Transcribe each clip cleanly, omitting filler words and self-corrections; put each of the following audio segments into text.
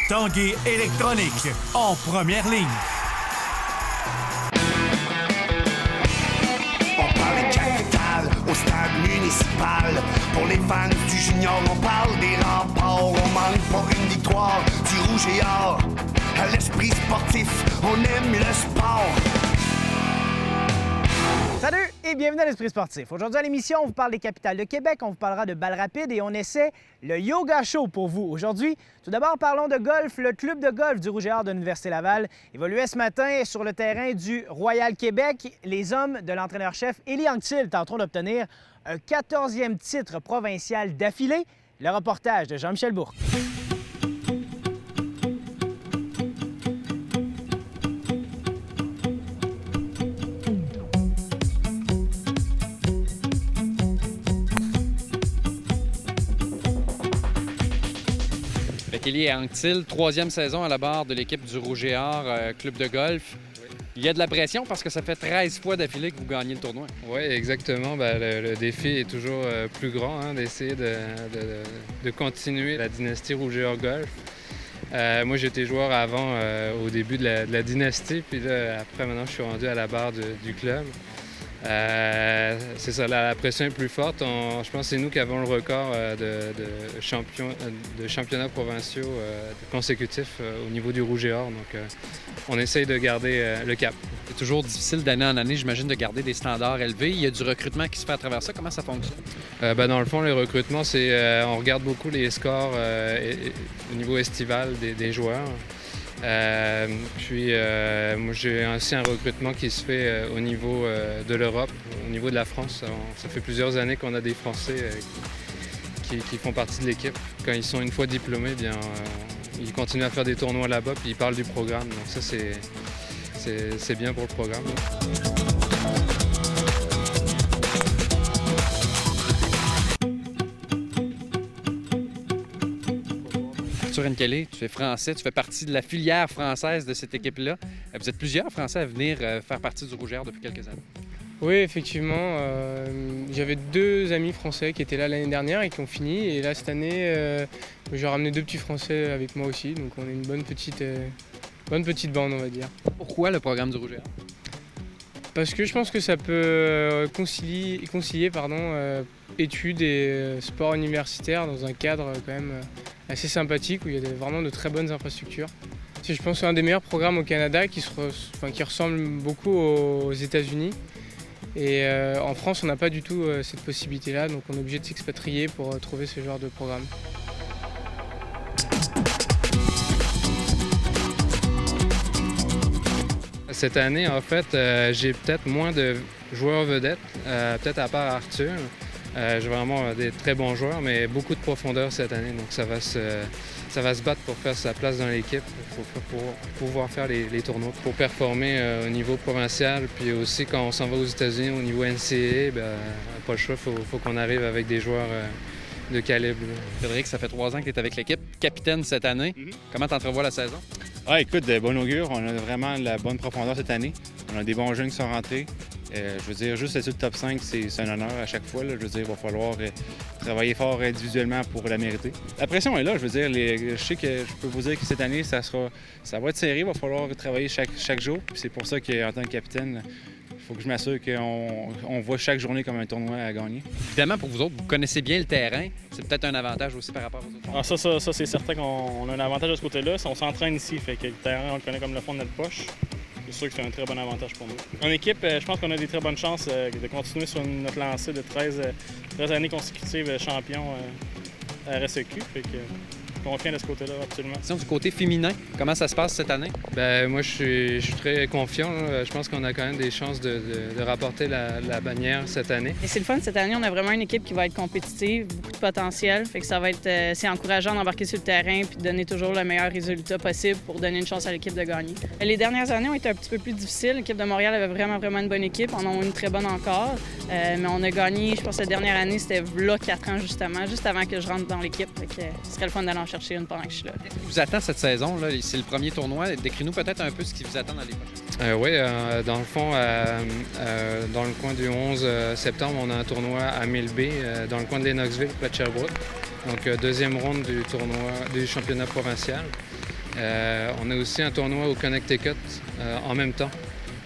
Tanguay électronique, en première ligne. On parle de capitale au stade municipal. Pour les fans du junior, on parle des remparts. On manque pas une victoire du rouge et or. À l'esprit sportif, on aime le sport. Salut et bienvenue à l'Esprit sportif. Aujourd'hui à l'émission, on vous parle des capitales de Québec, on vous parlera de balles rapides et on essaie le yoga show pour vous. Aujourd'hui, tout d'abord, parlons de golf. Le club de golf du Rouge et Or de l'Université Laval évoluait ce matin sur le terrain du Royal Québec. Les hommes de l'entraîneur-chef Élie Anctil tenteront d'obtenir un 14e titre provincial d'affilée. Le reportage de Jean-Michel Bourque. Élie Anctil, troisième saison à la barre de l'équipe du Rouge et Or, club de golf. Il y a de la pression parce que ça fait 13 fois d'affilée que vous gagnez le tournoi. Oui, exactement. Le défi est toujours plus grand, d'essayer de continuer la dynastie Rouge et Or Golf. Moi, j'étais joueur avant, au début de la dynastie, puis là, après, maintenant, je suis rendu à la barre du club. C'est ça, la pression est plus forte. Je pense que c'est nous qui avons le record de championnats provinciaux consécutifs au niveau du Rouge et Or. Donc, on essaye de garder le cap. C'est toujours difficile d'année en année, j'imagine, de garder des standards élevés. Il y a du recrutement qui se fait à travers ça. Comment ça fonctionne? Dans le fond, le recrutement, on regarde beaucoup les scores au niveau estival des joueurs. Moi, j'ai aussi un recrutement qui se fait au niveau de l'Europe, au niveau de la France. Ça fait plusieurs années qu'on a des Français qui font partie de l'équipe. Quand ils sont une fois diplômés, ils continuent à faire des tournois là-bas puis ils parlent du programme. Donc ça, c'est bien pour le programme. Arthur Nkele, tu es français, tu fais partie de la filière française de cette équipe-là. Vous êtes plusieurs Français à venir faire partie du Rouge et Or depuis quelques années. Oui, effectivement. J'avais deux amis français qui étaient là l'année dernière et qui ont fini. Et là, cette année, j'ai ramené deux petits Français avec moi aussi. Donc, on est une bonne petite bande, on va dire. Pourquoi le programme du Rouge et Or? Parce que je pense que ça peut concilier études et sport universitaire dans un cadre quand même assez sympathique où il y a vraiment de très bonnes infrastructures. Je pense que c'est un des meilleurs programmes au Canada qui ressemble beaucoup aux États-Unis. Et en France, on n'a pas du tout cette possibilité-là, donc on est obligé de s'expatrier pour trouver ce genre de programme. Cette année, en fait, j'ai peut-être moins de joueurs vedettes, peut-être à part Arthur. J'ai vraiment des très bons joueurs, mais beaucoup de profondeur cette année. Donc ça va se battre pour faire sa place dans l'équipe, pour pouvoir faire les tournois, pour performer au niveau provincial. Puis aussi, quand on s'en va aux États-Unis, au niveau NCAA, pas le choix, il faut qu'on arrive avec des joueurs de calibre. Frédéric, ça fait 3 ans que tu es avec l'équipe, capitaine cette année. Comment t'entrevois la saison? Écoute, de bon augure. On a vraiment de la bonne profondeur cette année. On a des bons jeunes qui sont rentrés. Je veux dire, juste être sur le top 5, c'est un honneur à chaque fois. Là. Je veux dire, il va falloir travailler fort individuellement pour la mériter. La pression est là, je veux dire. Je sais que je peux vous dire que cette année, ça va être serré. Il va falloir travailler chaque jour. Puis c'est pour ça qu'en tant que capitaine, il faut que je m'assure qu'on voit chaque journée comme un tournoi à gagner. Évidemment, pour vous autres, vous connaissez bien le terrain. C'est peut-être un avantage aussi par rapport aux autres. Ça c'est certain qu'on a un avantage de ce côté-là. On s'entraîne ici, fait que le terrain, on le connaît comme le fond de notre poche. C'est sûr que c'est un très bon avantage pour nous. En équipe, je pense qu'on a des très bonnes chances de continuer sur notre lancée de 13 années consécutives champions à RSEQ. Fait que confiant de ce côté-là, absolument. Sinon, du côté féminin, comment ça se passe cette année? Moi, je suis très confiant. Je pense qu'on a quand même des chances de rapporter la bannière cette année. Et c'est le fun, cette année, on a vraiment une équipe qui va être compétitive, beaucoup de potentiel. Fait que ça va être, c'est encourageant d'embarquer sur le terrain puis de donner toujours le meilleur résultat possible pour donner une chance à l'équipe de gagner. Les dernières années ont été un petit peu plus difficiles. L'équipe de Montréal avait vraiment une bonne équipe. On en a une très bonne encore. Mais on a gagné, je pense, la dernière année, c'était là 4 ans justement, juste avant que je rentre dans l'équipe. Fait que ce serait le fun d'aller en chercher une pendant que je suis là. Qu'est-ce qui vous attend cette saison? Là? C'est le premier tournoi. Décris-nous peut-être un peu ce qui vous attend dans les prochaines. Oui, dans le fond, dans le coin du 11 septembre, on a un tournoi à Millbay, dans le coin de Lennoxville, près de Sherbrooke. Donc, deuxième ronde du championnat provincial. On a aussi un tournoi au Connecticut en même temps.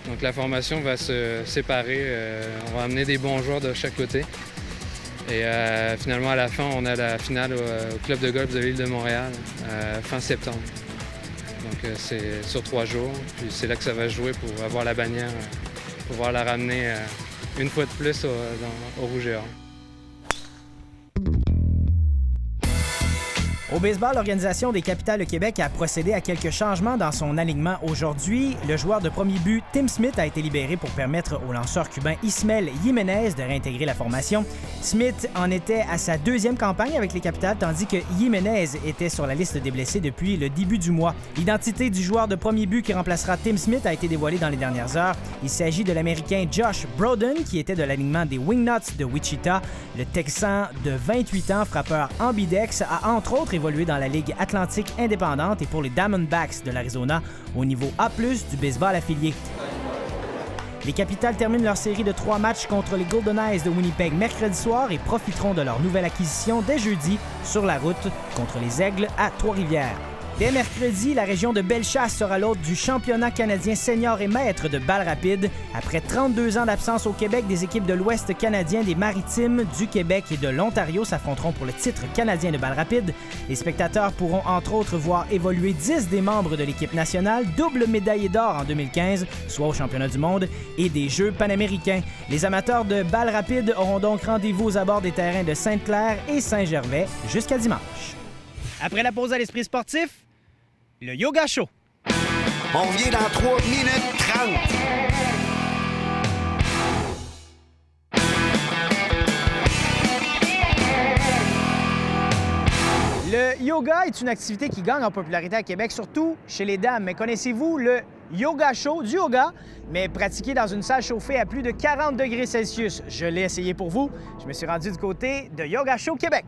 Donc la formation va se séparer. On va amener des bons joueurs de chaque côté. Et finalement, à la fin, on a la finale au Club de golf de l'île de Montréal, fin septembre. Donc c'est sur 3 jours. Puis c'est là que ça va se jouer pour avoir la bannière, pouvoir la ramener une fois de plus au Rouge et Or. Au baseball, l'Organisation des Capitales de Québec a procédé à quelques changements dans son alignement aujourd'hui. Le joueur de premier but, Tim Smith, a été libéré pour permettre au lanceur cubain Ismael Jiménez de réintégrer la formation. Smith en était à sa 2e campagne avec les Capitales, tandis que Jiménez était sur la liste des blessés depuis le début du mois. L'identité du joueur de premier but qui remplacera Tim Smith a été dévoilée dans les dernières heures. Il s'agit de l'Américain Josh Broden, qui était de l'alignement des Wingnuts de Wichita. Le Texan de 28 ans, frappeur ambidex, a entre autres évolué dans la Ligue Atlantique indépendante et pour les Diamondbacks de l'Arizona au niveau A+ du baseball affilié. Les Capitales terminent leur série de 3 matchs contre les Golden Knights de Winnipeg mercredi soir et profiteront de leur nouvelle acquisition dès jeudi sur la route contre les Aigles à Trois-Rivières. Dès mercredi, la région de Bellechasse sera l'hôte du championnat canadien senior et maître de balle rapide. Après 32 ans d'absence au Québec, des équipes de l'Ouest canadien, des Maritimes, du Québec et de l'Ontario s'affronteront pour le titre canadien de balle rapide. Les spectateurs pourront entre autres voir évoluer 10 des membres de l'équipe nationale, double médaillé d'or en 2015, soit au championnat du monde, et des Jeux panaméricains. Les amateurs de balle rapide auront donc rendez-vous aux abords des terrains de Sainte-Claire et Saint-Gervais jusqu'à dimanche. Après la pause à l'Esprit sportif, le Yoga Show. On revient dans 3 minutes 30. Le yoga est une activité qui gagne en popularité à Québec, surtout chez les dames. Mais connaissez-vous le Yoga Show, du yoga, mais pratiqué dans une salle chauffée à plus de 40 degrés Celsius? Je l'ai essayé pour vous. Je me suis rendu du côté de Yoga Show Québec.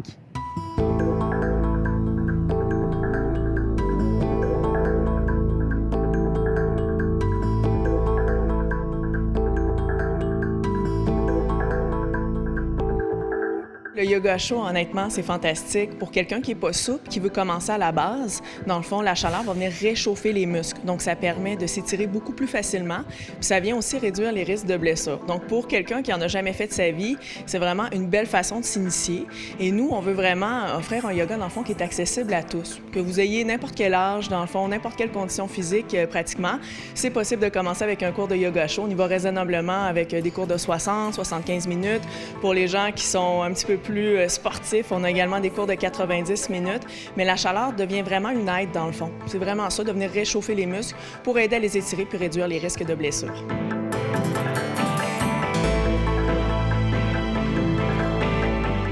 Le Yoga Show, honnêtement, c'est fantastique. Pour quelqu'un qui n'est pas souple, qui veut commencer à la base, dans le fond, la chaleur va venir réchauffer les muscles. Donc, ça permet de s'étirer beaucoup plus facilement. Puis ça vient aussi réduire les risques de blessures. Donc, pour quelqu'un qui n'en a jamais fait de sa vie, c'est vraiment une belle façon de s'initier. Et nous, on veut vraiment offrir un yoga, dans le fond, qui est accessible à tous. Que vous ayez n'importe quel âge, dans le fond, n'importe quelle condition physique, pratiquement, c'est possible de commencer avec un cours de Yoga Show. On y va raisonnablement avec des cours de 60, 75 minutes. Pour les gens qui sont un petit peu plus sportifs, on a également des cours de 90 minutes, mais la chaleur devient vraiment une aide dans le fond. C'est vraiment ça, de venir réchauffer les muscles pour aider à les étirer puis réduire les risques de blessures.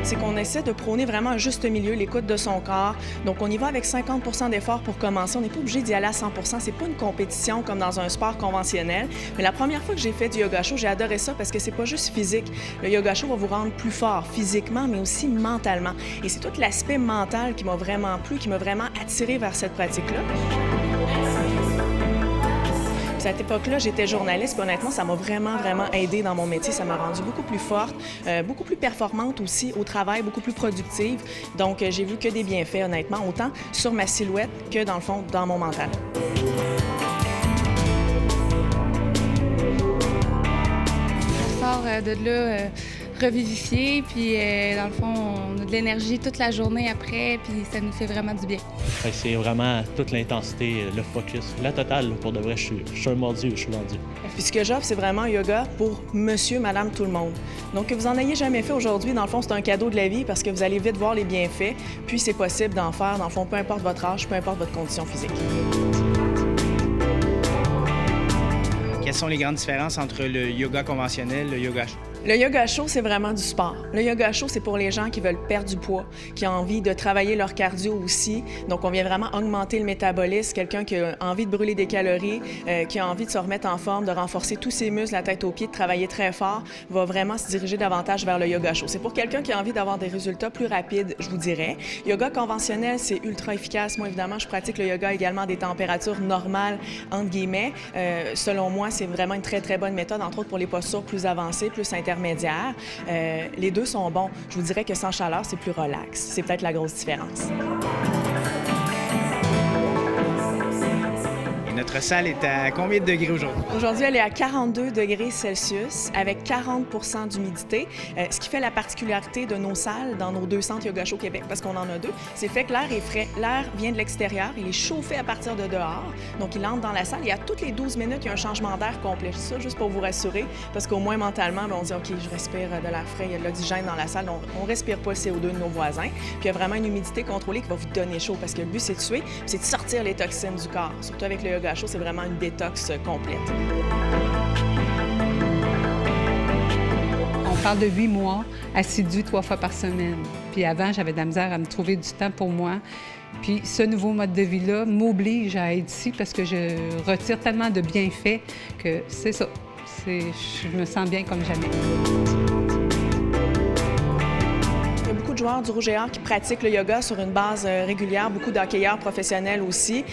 C'est qu'on essaie de prôner vraiment un juste milieu, l'écoute de son corps. Donc, on y va avec 50 % d'efforts pour commencer. On n'est pas obligé d'y aller à 100 %. C'est pas une compétition comme dans un sport conventionnel. Mais la première fois que j'ai fait du Yoga Show, j'ai adoré ça parce que c'est pas juste physique. Le Yoga Show va vous rendre plus fort physiquement, mais aussi mentalement. Et c'est tout l'aspect mental qui m'a vraiment plu, qui m'a vraiment attiré vers cette pratique-là. À cette époque-là, j'étais journaliste, puis honnêtement, ça m'a vraiment aidé dans mon métier. Ça m'a rendue beaucoup plus forte, beaucoup plus performante aussi au travail, beaucoup plus productive. Donc, j'ai vu que des bienfaits, honnêtement, autant sur ma silhouette que, dans le fond, dans mon mental. On sort de là revivifié, puis dans le fond, on a de l'énergie toute la journée après, puis ça nous fait vraiment du bien. C'est vraiment toute l'intensité, le focus, la totale. Pour de vrai, je suis un mordu, je suis vendu. Puis ce que j'offre, c'est vraiment un yoga pour monsieur, madame, tout le monde. Donc que vous en ayez jamais fait aujourd'hui, dans le fond, c'est un cadeau de la vie parce que vous allez vite voir les bienfaits, puis c'est possible d'en faire, dans le fond, peu importe votre âge, peu importe votre condition physique. Quelles sont les grandes différences entre le yoga conventionnel et le yoga show? Le Yoga Show, c'est vraiment du sport. Le Yoga Show, c'est pour les gens qui veulent perdre du poids, qui ont envie de travailler leur cardio aussi. Donc, on vient vraiment augmenter le métabolisme. Quelqu'un qui a envie de brûler des calories, qui a envie de se remettre en forme, de renforcer tous ses muscles, la tête aux pieds, de travailler très fort, va vraiment se diriger davantage vers le Yoga Show. C'est pour quelqu'un qui a envie d'avoir des résultats plus rapides, je vous dirais. Yoga conventionnel, c'est ultra efficace. Moi, évidemment, je pratique le yoga également à des températures normales, entre guillemets. Selon moi, c'est vraiment une très bonne méthode, entre autres pour les postures plus avancées, plus intermédiaires. Les deux sont bons. Je vous dirais que sans chaleur, c'est plus relax. C'est peut-être la grosse différence. Votre salle est à combien de degrés aujourd'hui? Aujourd'hui, elle est à 42 degrés Celsius avec 40 d'humidité, ce qui fait la particularité de nos salles dans nos 2 centres Yoga Show Québec, parce qu'on en a 2, c'est le fait que l'air est frais. L'air vient de l'extérieur, il est chauffé à partir de dehors, donc il entre dans la salle et à toutes les 12 minutes, il y a un changement d'air complet. Ça, juste pour vous rassurer, parce qu'au moins mentalement, on dit « OK, je respire de l'air frais, il y a de l'oxygène dans la salle, on ne respire pas le CO2 de nos voisins. » Puis il y a vraiment une humidité contrôlée qui va vous donner chaud, parce que le but, c'est de tuer, puis c'est de sortir les toxines du corps. Surtout avec le Yoga Show, c'est vraiment une détox complète. On parle de 8 mois, assidus 3 fois par semaine. Puis avant, j'avais de la misère à me trouver du temps pour moi. Puis ce nouveau mode de vie-là m'oblige à être ici parce que je retire tellement de bienfaits que c'est ça. Je me sens bien comme jamais. Il y a beaucoup de joueurs du Rouge et Or qui pratiquent le yoga sur une base régulière, beaucoup d'hockeyeurs professionnels aussi.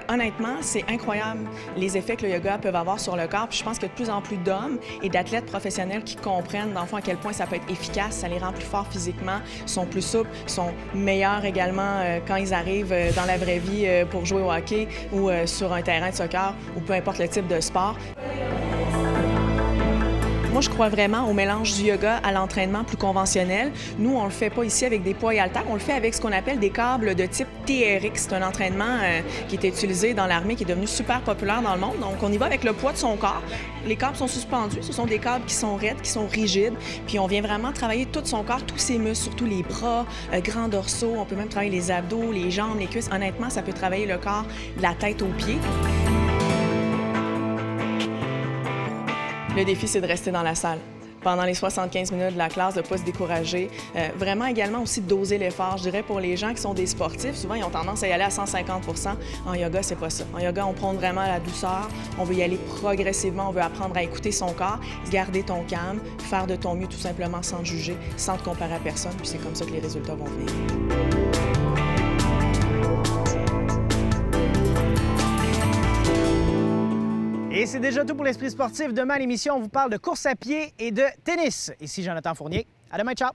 Honnêtement, c'est incroyable les effets que le yoga peut avoir sur le corps. Puis je pense qu'il y a de plus en plus d'hommes et d'athlètes professionnels qui comprennent, dans le fond, à quel point ça peut être efficace, ça les rend plus forts physiquement, sont plus souples, sont meilleurs également quand ils arrivent dans la vraie vie pour jouer au hockey ou sur un terrain de soccer ou peu importe le type de sport. Moi, je crois vraiment au mélange du yoga à l'entraînement plus conventionnel. Nous, on le fait pas ici avec des poids et haltères, on le fait avec ce qu'on appelle des câbles de type TRX. C'est un entraînement qui est utilisé dans l'armée, qui est devenu super populaire dans le monde. Donc, on y va avec le poids de son corps. Les câbles sont suspendus. Ce sont des câbles qui sont raides, qui sont rigides. Puis, on vient vraiment travailler tout son corps, tous ses muscles, surtout les bras, grands dorsaux. On peut même travailler les abdos, les jambes, les cuisses. Honnêtement, ça peut travailler le corps de la tête aux pieds. Le défi, c'est de rester dans la salle pendant les 75 minutes de la classe, de ne pas se décourager. Vraiment également aussi de doser l'effort. Je dirais pour les gens qui sont des sportifs, souvent ils ont tendance à y aller à 150 %. En yoga, c'est pas ça. En yoga, on prône vraiment la douceur. On veut y aller progressivement. On veut apprendre à écouter son corps, garder ton calme, faire de ton mieux tout simplement sans te juger, sans te comparer à personne. Puis c'est comme ça que les résultats vont venir. Et c'est déjà tout pour l'Esprit sportif. Demain à l'émission, on vous parle de course à pied et de tennis. Ici Jonathan Fournier. À demain, ciao!